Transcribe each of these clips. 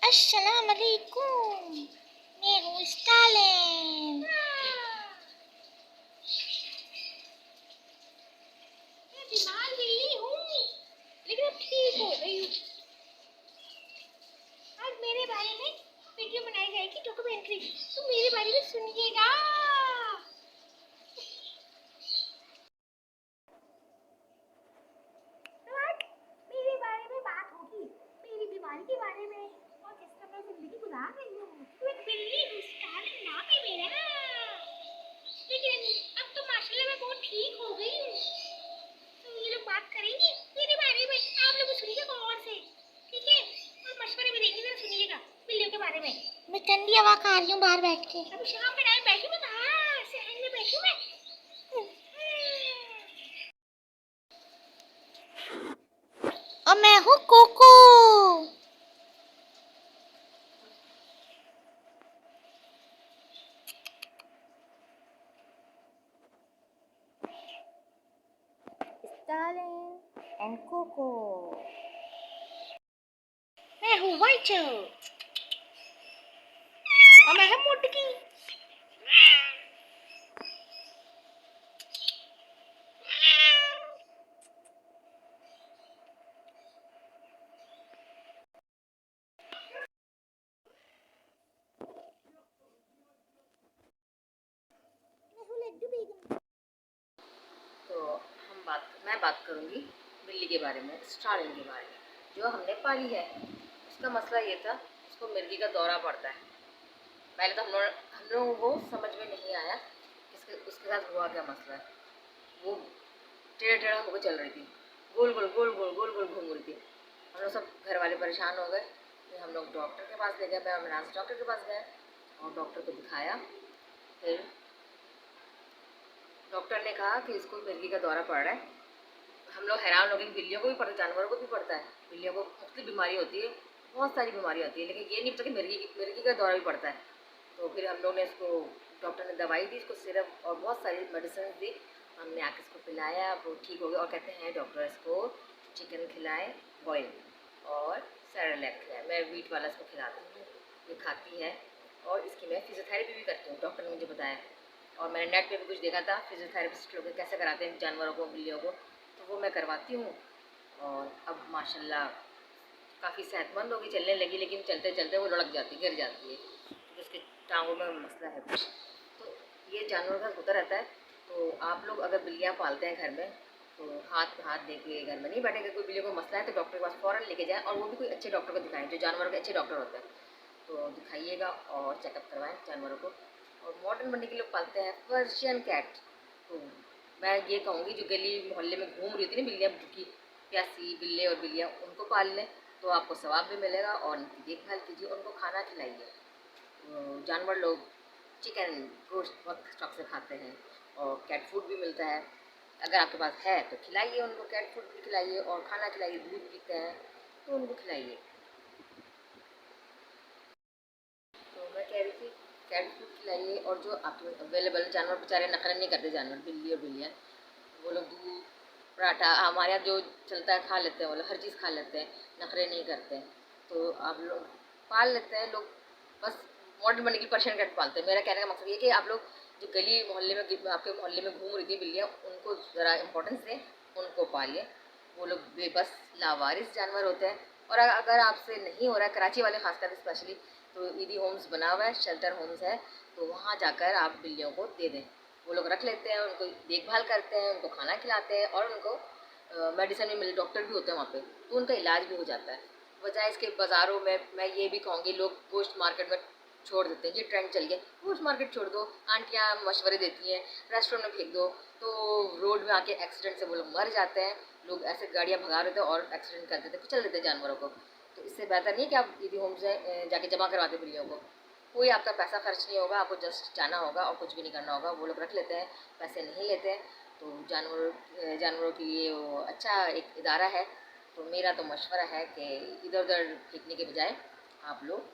अस्सलाम वालेकुम। मैं हूँ स्टालिन। मैं बीमार बिल्ली हूँ, लेकिन अब ठीक हो गई हूँ। आज मेरे बारे में वीडियो बनाई जाएगी, डॉक्यूमेंट्री, तो मेरे बारे में सुनिएगा। तो आज मेरे बारे में बात होगी, मेरी बीमारी के बारे में, और किस तरह जिंदगी गुजार रही हूँ। तो एक बिल्ली हूँ, स्टालिन नाम है मेरा। लेकिन अब तो माशाल्लाह मैं बहुत ठीक हो गई हूँ। तो ये लोग बात करेंगे मेरे बारे में, आप लोग सुनिएगा गौर से, ठीक है? और मशवरे भी देंगे, जरा सुनिएगा बिल्लियों के बारे में। मैं ठंडी हवा खा रही हूँ बाहर बैठ के। अभी शाम के टाइम बैठी मैं कहाँ सहन में बैठी मैं। और मैं हूँ कोको। Stalin and Coco. मैं हूँ वाइचो और मैं हूँ मुटकी। मैं हूँ लड्डू बेगम। तो मैं बात करूंगी बिल्ली के बारे में, स्टालिन के बारे में, जो हमने पाली है। उसका मसला ये था, उसको मिर्गी का दौरा पड़ता है। पहले तो हम लोगों को समझ में नहीं आया उसके साथ हुआ क्या मसला है। वो टेढ़ा टेढ़ा होकर चल रही थी, गोल गोल गोल गोल गोल गोल घूम रही थी। हम लोग सब घर वाले परेशान हो गए। फिर हम लोग डॉक्टर के पास ले गए, मैं अमराज डॉक्टर के पास गए और डॉक्टर को दिखाया। फिर डॉक्टर ने कहा कि इसको मिर्गी का दौरा पड़ रहा है। हम लोग हैरान हो गए, बिल्लियों को भी पड़ता है, जानवरों को भी पड़ता है। बिल्लियों को मुख्तलिफ बीमारी होती है, बहुत सारी बीमारी होती है, लेकिन ये नहीं पता कि मिर्गी का दौरा भी पड़ता है। तो फिर हम लोग ने इसको, डॉक्टर ने दवाई दी, इसको सिरप और बहुत सारी मेडिसिन दी। हमने आके इसको पिलाया, वो ठीक हो गया। और कहते हैं डॉक्टर इसको चिकन खिलाएं बॉयल, और सेरेलैक खिलाएं। मैं वीट वाला इसको खिलाती हूँ, ये खाती है। और इसकी मैं फिजियोथेरेपी भी करती हूँ, डॉक्टर ने मुझे बताया। और मैंने नेट पे भी कुछ देखा था, फिजियोथेरेपिस्ट लोग कैसे कराते हैं जानवरों को, बिल्लियों को, तो वो मैं करवाती हूँ। और अब माशाल्लाह काफ़ी सेहतमंद होगी, चलने लगी। लेकिन चलते चलते वो लुढ़क जाती, गिर जाती है, तो उसके टांगों में मसला है कुछ। तो ये जानवर का होता रहता है। तो आप लोग अगर बिल्लियाँ पालते हैं घर में, तो हाथ में हाथ दे के घर में नहीं बैठेगा। कोई बिल्ली को मसला है तो डॉक्टर के पास फ़ौरन लेके जाएँ, और वो भी कोई अच्छे डॉक्टर को दिखाएं, जो जानवरों के अच्छे डॉक्टर होते हैं। तो दिखाइएगा और चेकअप करवाएं जानवरों को। और मॉडर्न बनने के लोग पालते हैं पर्शियन कैट। तो मैं ये कहूँगी, जो गली मोहल्ले में घूम रही थी ना बिल्लियाँ, भूखी प्यासी बिल्ले और बिल्लियाँ, उनको पाल लें तो आपको सवाब भी मिलेगा, और उनकी देखभाल कीजिए, उनको खाना खिलाइए। जानवर लोग चिकन गोश्त बहुत शौक से खाते हैं, और कैट फूड भी मिलता है। अगर आपके पास है तो खिलाइए उनको, कैट फूड भी खिलाइए, और खाना खिलाइए। दूध पीते हैं तो उनको खिलाइए। तो मैं कह रही थी, कैट फूड खिलाइए। और जो आपके अवेलेबल जानवर, बेचारे नखरे नहीं करते जानवर, बिल्ली और बिल्लियाँ, वो लोग दूध पराठा हमारे यहाँ जो चलता है खा लेते हैं, वो लोग हर चीज़ खा लेते हैं, नखरे नहीं करते हैं। तो आप लोग पाल लेते हैं लोग, बस मॉडर्न बनने की पर्शियन कैट पालते हैं। मेरा कहने का मकसद ये कि आप लोग जो गली मोहल्ले में, आपके मोहल्ले में घूम रही थी बिल्लियाँ, उनको ज़रा इम्पोर्टेंस दें, उनको पालिए। वो लोग बेबस लावारिस जानवर होते हैं। और अगर आपसे नहीं हो रहा है, कराची वाले खासकर स्पेशली, तो ईदी होम्स बना हुआ है, शेल्टर होम्स है, तो वहाँ जाकर आप बिल्लियों को दे दें। वो लोग रख लेते हैं, उनको देखभाल करते हैं, उनको खाना खिलाते हैं, और उनको मेडिसिन भी मिले, डॉक्टर भी होते हैं वहाँ पे, तो उनका इलाज भी हो जाता है। बजाय इसके बाज़ारों में, मैं ये भी कहूँगी, लोग गोश्त मार्केट में छोड़ देते हैं। ये ट्रेंड चल गया, गोश्त मार्केट छोड़ दो, आंटियाँ मशवरे देती हैं, रेस्टोरेंट में फेंक दो, तो रोड में आके एक्सीडेंट से वो लोग मर जाते हैं। लोग ऐसे गाड़ियाँ भगा रहे थे और एक्सीडेंट कर देते, कुचल देते जानवरों को। तो इससे बेहतर नहीं कि आप ईदी होम से जाके जमा करवाते बिल्लियों को। कोई आपका पैसा खर्च नहीं होगा, आपको जस्ट जाना होगा और कुछ भी नहीं करना होगा। वो लोग रख लेते हैं, पैसे नहीं लेते हैं। तो जानवरों के लिए वो अच्छा एक इदारा है। तो मेरा तो मशवरा है कि इधर उधर फेंकने के बजाय आप लोग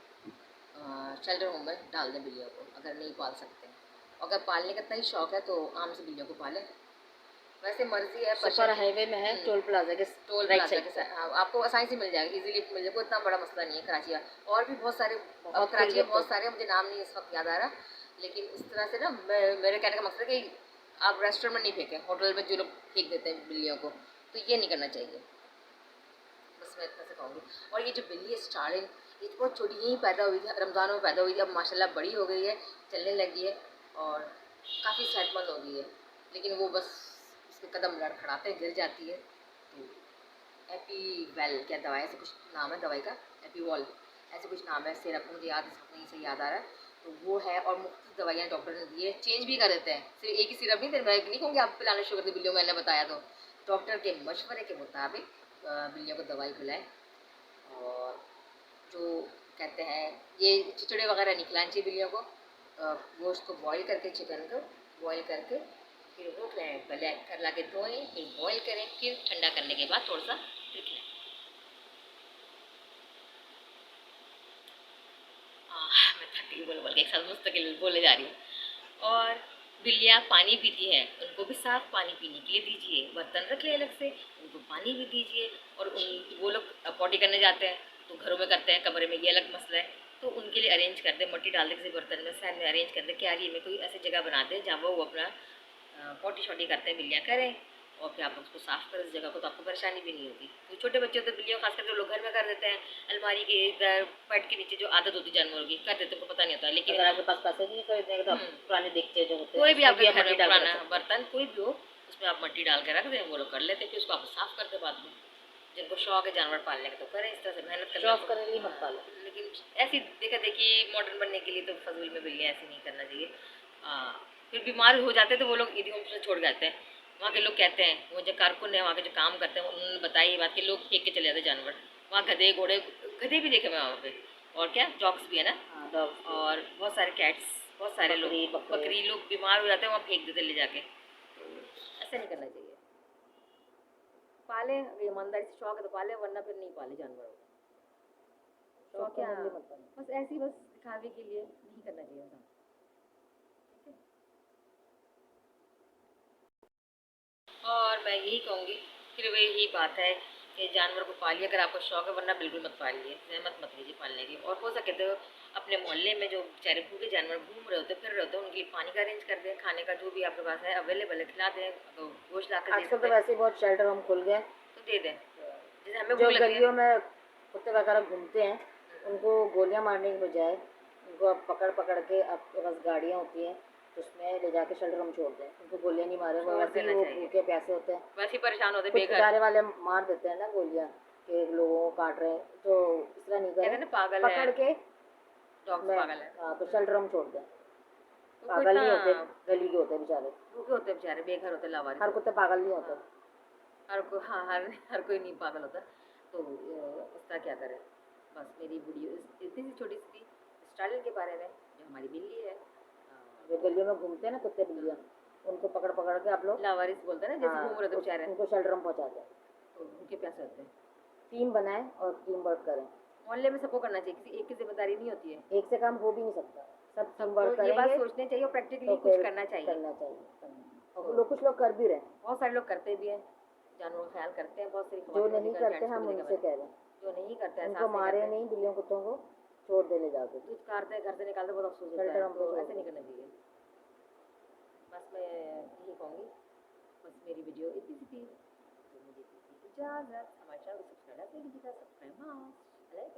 शेल्टर होम में डाल दें बिल्लियों को, अगर नहीं पाल सकते हैं। अगर पालने का इतना ही शौक़ है तो आम से बिल्लियों को पालें। वैसे मर्जी है, सुपर हाईवे में है, टोल प्लाजा के टोल राइट प्लाजा साइड के साथ, हाँ, आपको आसानी से मिल जाएगा, इजीली मिल जाएगा, कोई इतना बड़ा मसला नहीं है कराची का। और भी बहुत सारे, अब कराची में बहुत सारे, मुझे नाम नहीं इस वक्त याद आ रहा, लेकिन इस तरह से ना मेरे कहने का मकसद है कि आप रेस्टोरेंट में नहीं फेंकें, होटल में जो लोग फेंक देते हैं बिल्लियों को, तो ये नहीं करना चाहिए। बस मैं इतना से कहूँगी। और ये जो बिल्ली है स्टार्लिंग, ये तो बहुत छोटी ही पैदा हुई थी, रमज़ान में पैदा हुई थी, अब माशाल्लाह बड़ी हो गई है, चलने लगी है और काफ़ी सेहतमंद हो गई है, लेकिन वो बस उसके कदम लड़खड़ाते गिर जाती है। तो एपीवेल क्या दवाई, ऐसे कुछ नाम है दवाई का, एपीवॉल ऐसे कुछ नाम है, सिरप मुझे याद नहीं से याद आ रहा है, तो वो है। और मुफ्त दवाइयाँ डॉक्टर ने दी है, चेंज भी कर देते हैं, सिर्फ एक ही सिरप नहीं, मैं नहीं कहूँगी आप पिलाना शुरू कर दे बिल्लियों, मैंने बताया तो डॉक्टर के मशवरे के मुताबिक बिल्लियों को दवाई पिलाएं। और जो कहते हैं ये चिचड़े वगैरह नहीं खिलानी चाहिए बिल्लियों को, गोश्त को बॉईल करके, चिकन को बॉईल करके फिर वो पहले कर ला के धोएं, फिर बॉईल करें, फिर ठंडा करने के बाद थोड़ा सा फिर खिलाएं। मैं थक गई बोल बोल के, एक साथ मुस्तकिल बोले जा रही हूँ। और बिल्लियाँ पानी पीती हैं, उनको भी साफ़ पानी पीने के लिए दीजिए, बर्तन रख ले अलग से, उनको पानी भी दीजिए। और वो लोग पॉटी करने जाते हैं तो घरों में करते हैं, कमरे में, ये अलग मसला है, तो उनके लिए अरेंज कर दें, मट्टी डाल दे किसी बर्तन में, साइड में अरेंज कर दें, क्यारी में कोई ऐसी जगह बना दें जहाँ वो अपना पॉटी शॉटी करते हैं, बिल्लियाँ करें, और फिर आप उसको साफ़ करें उस जगह को, तो आपको परेशानी भी नहीं होगी। तो छोटे बच्चे तो बिल्लियों खासकर जो लोग घर में कर देते हैं, अलमारी के इधर बेड के नीचे, जो आदत होती है जानवरों की, कर देते हैं, उनको पता नहीं होता। लेकिन अगर आपके पास पैसे नहीं खरीदने तो पुराने दिखते जो होते हैं, कोई भी आपके उसमें घर में मट्टी डाल के पुराना रख सकते बर्तन कोई भी हो, उसमें आप मट्टी डाल के रख दें, वो लोग कर लेते हैं, फिर उसको आप साफ़ करते बाद में। जिनको शौक है जानवर पालने का तो करें, इस तरह से मेहनत हैं। करना। शौक करने के लिए मत पालो। लेकिन ऐसी देखा देखी मॉडर्न बनने के लिए तो फजूल में बिल्लियाँ ऐसे नहीं करना चाहिए। फिर बीमार हो जाते हैं तो वो लोग इधर उधर से छोड़ जाते हैं। वहाँ के लोग कहते हैं, वो जो कारकुन है वहाँ के जो काम करते हैं, उन्होंने बताई ये बात कि लोग फेंक के चले जाते हैं जानवर। वहाँ गधे घोड़े, गधे भी देखे मैं वहाँ पे, और क्या डॉग्स भी है ना, डॉग्स और बहुत सारे कैट्स, बहुत सारे लोग, बकरी लोग बीमार हो जाते हैं, वहाँ फेंक देते ले जाके। तो ऐसा नहीं करना चाहिए। पाले अगर ईमानदारी से शौक है तो पाले, वरना फिर नहीं पाले जानवरों को। शौक क्या, बस ऐसे ही बस दिखावे के लिए नहीं करना चाहिए ऐसा। ठीक है। और मैं यही कहूँगी, फिर वही यही बात है कि जानवर को पालिए अगर आपको शौक है, वरना बिल्कुल मत पालिए, जहमत मत लीजिए पालने की। और हो सके तो अपने मोहल्ले में जो बेचारे भूखे जानवर घूम रहे होते फिर रहे होते हैं, उनके लिए पानी का अरेंज कर दें, खाने का जो भी आपके पास है अवेलेबल है खिला दें, अगर गोश्त ला कर आजकल तो वैसे ही बहुत शेल्टर होम खुल गए तो दे दें, जैसे हमें जो भूख लगी है। गलियों में कुत्ते वगैरह घूमते हैं, उनको गोलियां मारने की बजाय उनको आप पकड़ पकड़ के, आपके पास गाड़ियाँ होती हैं उसमें ले जाके शेल्टर होम छोड़ दें, उनको गोलियां नहीं मारे, वो वैसे ही वो भूखे प्यासे होते हैं, वैसे ही परेशान होते कुछ बेचारे वाले मार देते हैं ना गोलियां कि लोगों को काट रहे हैं, तो इस तरह नहीं करें, पागल पकड़ के पागल है। हाँ तो शेल्टर होम छोड़ दें। पागल नहीं होते, गली के होते बेचारे, भूखे होते बेचारे, बेघर होते, लावारिस। हर कुत्ते पागल नहीं होते। हर कोई नहीं पागल होता। तो इस तरह क्या करें। बस मेरी वीडियो इतनी सी छोटी सी थी स्टाइलिंग के बारे में, जो हमारी बिल्ली है, जो गलियों में घूमते हैं ना कुत्ते बिल्लियाँ, उनको पकड़ पकड़ के आप लोग लावारिस बोलते हैं ना, जैसे घूम रहे थे बेचारे, उनको शेल्टर में पहुँचा दें। तो उनके प्यासे होते हैं। टीम बनाएं और टीम वर्क करें। मोहल्ले में सबको करना चाहिए, किसी एक की जिम्मेदारी नहीं होती है, एक से काम हो भी नहीं सकता, सब टीम वर्क ये बात करेंगे सोचनी चाहिए और प्रैक्टिकली तो कुछ करना चाहिए। और लोग, कुछ लोग कर भी रहे हैं, बहुत सारे लोग करते भी हैं, जानवरों का ख्याल करते हैं, बहुत सारी जो नहीं करते हम उनसे कह रहे हैं, जो नहीं करते हैं, उनको मारे नहीं, बिल्लियों कुत्तों को छोड़ दे ले जाके, दूध काटते हैं, घर से निकालते, बहुत अफसोस होता है, तो ऐसे नहीं करना चाहिए। बस मैं यही कहूँगी, बस मेरी वीडियो इतनी सी थी, तो मुझे इजाज़त, हमारे चैनल को सब्सक्राइब करना, सब्सक्राइब